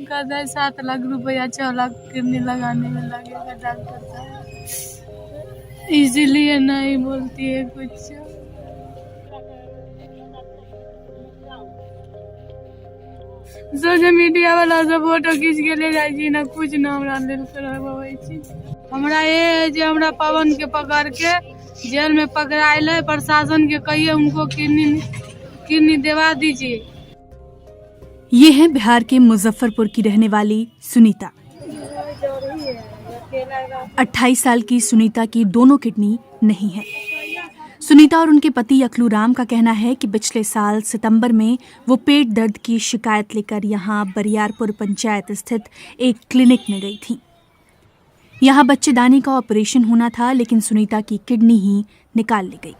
कहता है 7 लाख रुपया 6 लाख किडनी लगाने में लगेगा डॉक्टर साहब, इसीलिए नहीं बोलती है कुछ। सोशल मीडिया वाला सब फोटो खींच के ले जाए छी ना, कुछ ना हमरा लेल करवावे छी। हमरा ये है जो हमरा पवन के पकड़ के जेल में पकड़ाइल है, प्रशासन के कहिए उनको किडनी दिवा दीजिए। ये है बिहार के मुजफ्फरपुर की रहने वाली सुनीता। 28 साल की सुनीता की दोनों किडनी नहीं है। सुनीता और उनके पति अखलू राम का कहना है कि पिछले साल सितंबर में वो पेट दर्द की शिकायत लेकर यहाँ बरियारपुर पंचायत स्थित एक क्लिनिक में गई थी। यहाँ बच्चेदानी का ऑपरेशन होना था, लेकिन सुनीता की किडनी ही निकाल ली गई।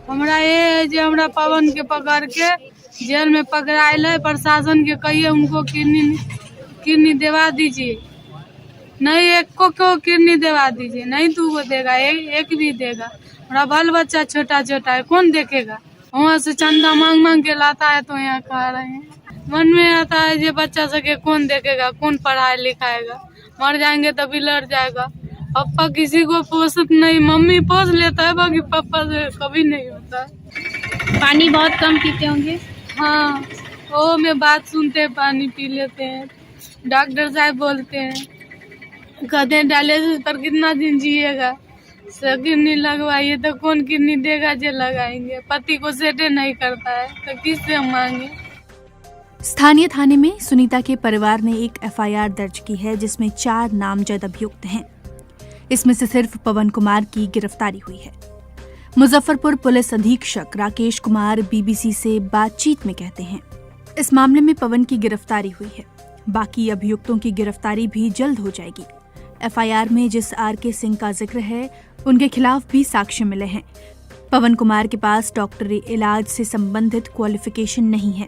हमरा ये है जो हमरा पवन के पकड़ के जेल में पकड़ाइल है, प्रशासन के कहिए उनको किडनी दिवा दीजिए। नहीं एक को किडनी दिवा दीजिए, नहीं 2 को देगा, एक भी देगा। हमारा बाल बच्चा छोटा छोटा है, कौन देखेगा? वहाँ से चंदा मांग मांग के लाता है तो यहाँ कह रहे हैं। मन में आता है जो बच्चा सके कौन देखेगा, कौन पढ़ाए लिखाएगा? मर जाएंगे तो बिलड़ जाएगा। पापा किसी को पोषत नहीं, मम्मी पोस लेता है, बाकी पापा से कभी नहीं होता है। पानी बहुत कम पीते होंगे? हाँ, वो में बात सुनते पानी पी लेते हैं। डॉक्टर साहब बोलते हैं, कहते हैं डायलिसिस पर कितना दिन जिएगा, किडनी लगवाइए तो कौन किडनी देगा जो लगाएंगे? पति को सेटे नहीं करता है तो किससे मांगे? स्थानीय थाने में सुनीता के परिवार ने एक एफआईआर दर्ज की है, जिसमें 4 नामजद अभियुक्त हैं। इसमें से सिर्फ पवन कुमार की गिरफ्तारी हुई है। मुजफ्फरपुर पुलिस अधीक्षक राकेश कुमार बीबीसी से बातचीत में कहते हैं, इस मामले में पवन की गिरफ्तारी हुई है, बाकी अभियुक्तों की गिरफ्तारी भी जल्द हो जाएगी। एफआईआर में जिस आरके सिंह का जिक्र है, उनके खिलाफ भी साक्ष्य मिले हैं। पवन कुमार के पास डॉक्टरी इलाज से संबंधित क्वालिफिकेशन नहीं है।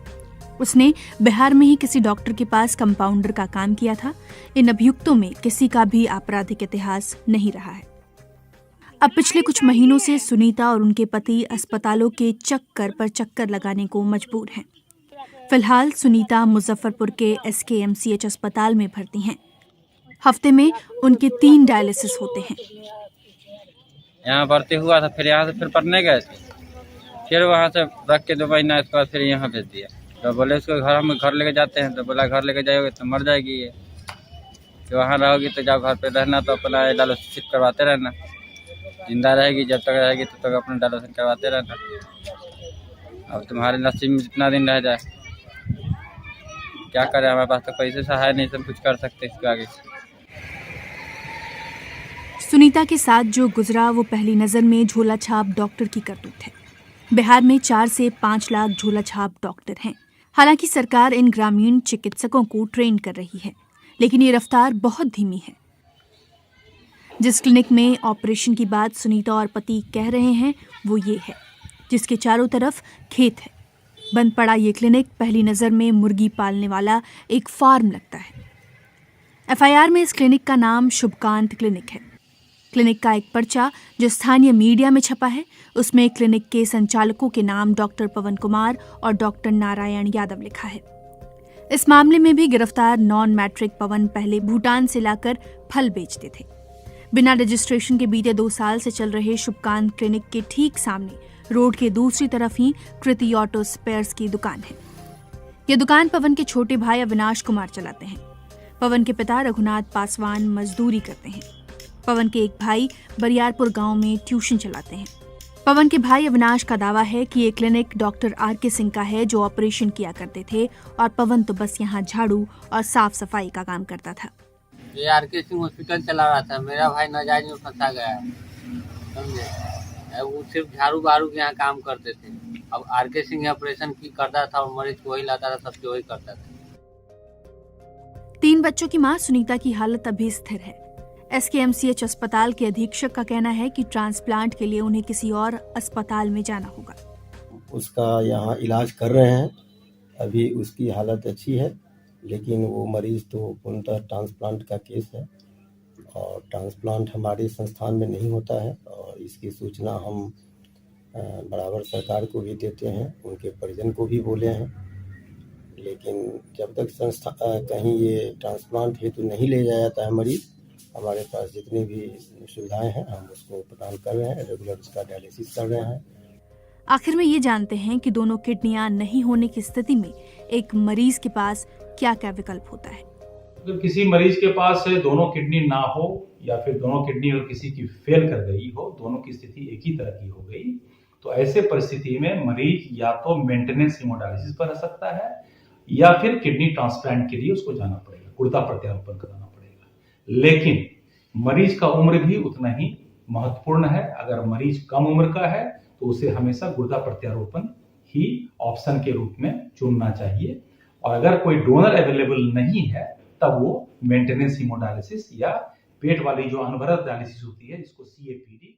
उसने बिहार में ही किसी डॉक्टर के पास कंपाउंडर का काम किया था। इन अभियुक्तों में किसी का भी आपराधिक इतिहास नहीं रहा है। अब पिछले कुछ महीनों से सुनीता और उनके पति अस्पतालों के चक्कर पर चक्कर लगाने को मजबूर हैं। फिलहाल सुनीता मुजफ्फरपुर के SKMCH अस्पताल में भर्ती हैं। हफ्ते में उनके 3 डायलिसिस होते हैं। यहाँ भर्ती हुआ था, फिर यहाँ से फिर पढ़ने गए थे, फिर वहाँ से रख के 2 महीना इसके बाद फिर यहाँ भेज दिया। तो बोले इसको हम घर लेके जाते हैं, तो बोला घर लेके जाओगे तो मर जाएगी ये, तो वहाँ रहोगी तो जाओ घर पे रहना, तो अपना डायलिसिस करवाते रहना, जिंदा रहेगी जब तक रहेगी तब तक अपना डायलिसिस करवाते रहना। अब तुम्हारे नसीब में जितना दिन रह जाए, क्या करें, हमारे पास तो पैसे सहाय नहीं, सब कुछ कर सकते इसके आगे। सुनीता के साथ जो गुजरा वो पहली नजर में झोला छाप डॉक्टर की करतूत है। बिहार में 4 से 5 लाख झोला छाप डॉक्टर हैं। हालांकि सरकार इन ग्रामीण चिकित्सकों को ट्रेन कर रही है, लेकिन ये रफ्तार बहुत धीमी है। जिस क्लिनिक में ऑपरेशन की बात सुनीता और पति कह रहे हैं वो ये है, जिसके चारों तरफ खेत है। बंद पड़ा ये क्लिनिक पहली नज़र में मुर्गी पालने वाला एक फार्म लगता है। एफआईआर में इस क्लिनिक का नाम शुभकांत क्लिनिक है। क्लिनिक का एक पर्चा जो स्थानीय मीडिया में छपा है, उसमें क्लिनिक के संचालकों के नाम डॉक्टर पवन कुमार और डॉक्टर नारायण यादव लिखा है। इस मामले में भी गिरफ्तार नॉन मैट्रिक पवन पहले भूटान से लाकर फल बेचते थे। बिना रजिस्ट्रेशन के बीते 2 साल से चल रहे शुभकांत क्लिनिक के ठीक सामने रोड के दूसरी तरफ ही कृति ऑटो स्पेयर्स की दुकान है। ये दुकान पवन के छोटे भाई अविनाश कुमार चलाते हैं। पवन के पिता रघुनाथ पासवान मजदूरी करते हैं। पवन के एक भाई बरियारपुर गांव में ट्यूशन चलाते हैं। पवन के भाई अविनाश का दावा है कि ये क्लिनिक डॉक्टर आरके सिंह का है, जो ऑपरेशन किया करते थे, और पवन तो बस यहाँ झाड़ू और साफ सफाई का काम करता था। ये आरके सिंह हॉस्पिटल चला रहा था, मेरा भाई नाजायज में फंसा गया है, समझे। वो सिर्फ झाड़ू बारू के यहाँ काम करते थे। अब आरके सिंह ऑपरेशन की करता था और मरीज को वही लाता था, सबसे वही करता था। 3 बच्चों की मां सुनीता की हालत अभी स्थिर है। SKMCH अस्पताल के अधीक्षक का कहना है कि ट्रांसप्लांट के लिए उन्हें किसी और अस्पताल में जाना होगा। उसका यहाँ इलाज कर रहे हैं, अभी उसकी हालत अच्छी है, लेकिन वो मरीज तो पूर्णतः ट्रांसप्लांट का केस है और ट्रांसप्लांट हमारे संस्थान में नहीं होता है। और इसकी सूचना हम बराबर सरकार को भी देते हैं, उनके परिजन को भी बोले हैं, लेकिन जब तक संस्था कहीं ये ट्रांसप्लांट हेतु नहीं ले जाया जाता है मरीज, हमारे पास जितनी भी सुविधाएं हैं हम उसको प्रदान कर रहे हैं, रेगुलर उसका डायलिसिस कर रहे हैं। आखिर में ये जानते हैं कि दोनों किडनियां नहीं होने की स्थिति में एक मरीज के पास क्या क्या विकल्प होता है। अगर किसी मरीज के पास दोनों किडनी ना हो या फिर दोनों किडनी और किसी की फेल कर गई हो, दोनों की स्थिति एक ही तरह की हो गई, तो ऐसे परिस्थिति में मरीज या तो मेंटेनेंस हीमोडायलिसिस पर रह सकता है या फिर किडनी ट्रांसप्लांट के लिए उसको जाना पड़ेगा, गुर्दा प्रत्यारोपण कराना पड़ेगा। लेकिन मरीज का उम्र भी उतना ही महत्वपूर्ण है। अगर मरीज कम उम्र का है तो उसे हमेशा गुर्दा प्रत्यारोपण ही ऑप्शन के रूप में चुनना चाहिए, और अगर कोई डोनर अवेलेबल नहीं है तब वो मेंटेनेंस हीमोडायलिसिस या पेट वाली जो अनवरत डायलिसिस होती है जिसको CAPD